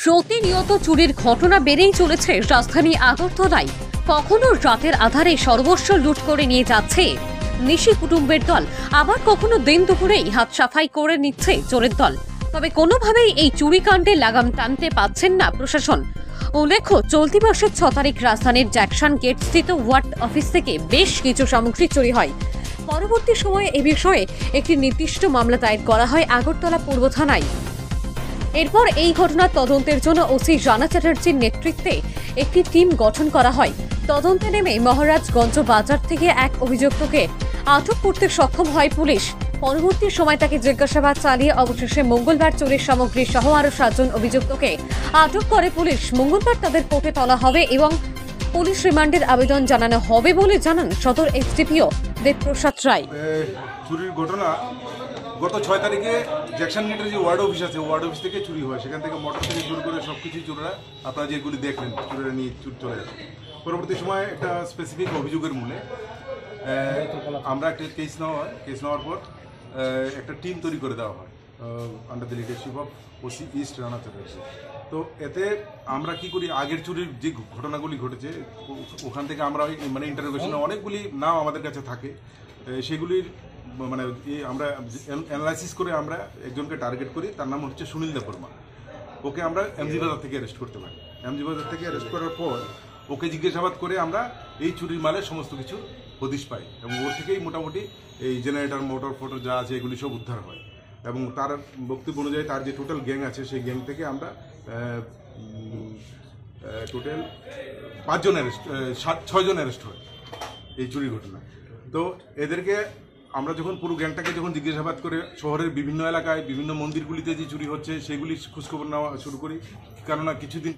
প্রতিনিয়ত চুরির ঘটনা বেড়েই চলেছে রাজধানী আগরতলায়। কখনো রাতের আধারে সর্বস্ব লুট করে নিয়ে যাচ্ছে নিশি কুটুম্বের দল, আবার কখনো দিন দুপুরেই হাত সাফাই করে নিচ্ছে চোরের দল। তবে কোনোভাবেই এই চুরিকাণ্ডে লাগাম টানতে পারছেন না প্রশাসন। উল্লেখ্য, চলতি মাসের 6 তারিখ রাজধানীর জ্যাকসন গেট স্থিত ওয়ার্ড অফিস থেকে বেশ কিছু সামগ্রী চুরি হয়। পরবর্তী সময়ে এ বিষয়ে একটি নির্দিষ্ট মামলা দায়ের করা হয় আগরতলা পূর্ব থানায়। এরপর এই ঘটনার তদন্তের জন্য ওসি রানা চ্যাটার্জির নেতৃত্বে একটি টিম গঠন করা হয়। তদন্তে নেমে মহারাজগঞ্জ বাজার থেকে এক অভিযুক্তকে আটক করতে সক্ষম হয় পুলিশ। পরবর্তী সময় তাকে জিজ্ঞাসাবাদ চালিয়ে অবশেষে মঙ্গলবার চুরির সামগ্রী সহ আরও 7 জন অভিযুক্তকে আটক করে পুলিশ। মঙ্গলবার তাদের কোর্টে তোলা হবে এবং পুলিশ রিমান্ডের আবেদন জানানো হবে বলে জানান সদর এসডিপিও দেবপ্রসাদ রায়। চুরির ঘটনা গত 6 তারিখে জ্যাকসন গেটের যে ওয়ার্ড অফিস আছে, ওয়ার্ড অফিস থেকে চুরি হয়। সেখান থেকে মোটর থেকে শুরু করে সব কিছুই চোররা, আপনারা যেগুলি দেখলেন, চুরেরা নিয়ে চলে আসে। পরবর্তী সময় একটা স্পেসিফিক অভিযোগের মূলে আমরা একটা কেস নেওয়ার পর একটা টিম তৈরি করে দেওয়া হয় under the leadership of OC east Rana Chatterjee. তো এতে আমরা কি করি, আগের চুরির যে ঘটনাগুলি ঘটেছে ওখান থেকে আমরা মানে ইন্টারোগেশনে অনেকগুলি নাম আমাদের কাছে থাকে, সেগুলির মানে আমরা অ্যানালাইসিস করে আমরা একজনকে টার্গেট করি। তার নাম হচ্ছে সুনীল দেববর্মা। ওকে আমরা এমজি বাজার থেকে অ্যারেস্ট করতে পারি। এমজি বাজার থেকে অ্যারেস্ট করার পর ওকে জিজ্ঞাসাবাদ করে আমরা এই চুরির মালের সমস্ত কিছু হদিশ পাই এবং ওর থেকেই মোটামুটি এই জেনারেটর, মোটর যা আছে এগুলি সব উদ্ধার হয়। এবং তার বক্তব্য অনুযায়ী তার যে টোটাল গ্যাং আছে সেই গ্যাং থেকে আমরা টোটাল 6 জন অ্যারেস্ট হয় এই চুরির ঘটনা। তো এদেরকে আমরা যখন পুরো গ্যাংটাকে যখন জিজ্ঞাসাবাদ করে শহরের বিভিন্ন এলাকায় বিভিন্ন মন্দিরগুলিতে যে চুরি হচ্ছে সেগুলি খোঁজখবর নেওয়া শুরু করি। কেননা কিছুদিন